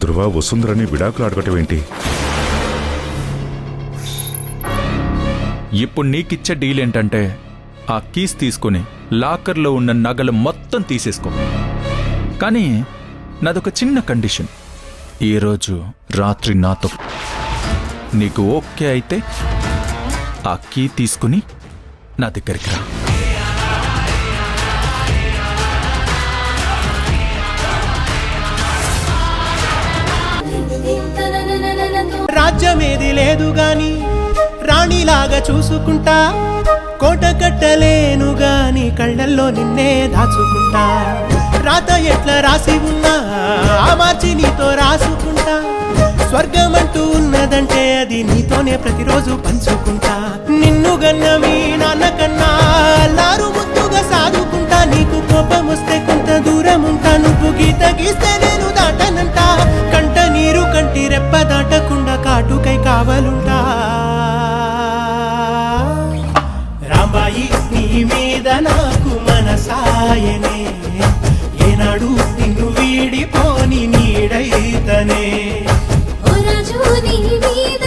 ధృవ వసుంధరని విడాకులు అడగటం ఏంటి? ఇప్పుడు నీకిచ్చే డీల్ ఏంటంటే ఆ కీస్ తీసుకుని లాకర్లో ఉన్న నగలు మొత్తం తీసేసుకో. కానీ నాదొక చిన్న కండిషన్. ఈరోజు రాత్రి నాతో నీకు ఓకే అయితే ఆ కీ తీసుకుని నా దగ్గరికి రా. రాజ్యమేది లేదు గాని రాణిలాగా చూసుకుంటా, కోట కట్టలేను గాని కళ్ళల్లో నిన్నే దాచుకుంటా. రాత ఎట్లా రాసి ఉన్నా ఆ మార్చి నీతో రాసుకుంటా. స్వర్గమంటూ ఉన్నదంటే అది నీతోనే ప్రతిరోజు పంచుకుంటా. నిన్ను గన్న మీ నాన్న కన్నా లారు ముద్దుగా సాదుకుంటా. నీకు కోపం వస్తే కొంత దూరం ఉంటా, నువ్వు గీత గీస్తే నేను దాటనంట. కంట నీరు కంటి రెప్ప దాటకుండా కాటుకై కావలుంటా. రాంబాయి నీ మీద నాకు మనసాయనే, ఏనాడు నిన్ను వీడిపోని నీడైతనే. ఓ రాజు నీ మీద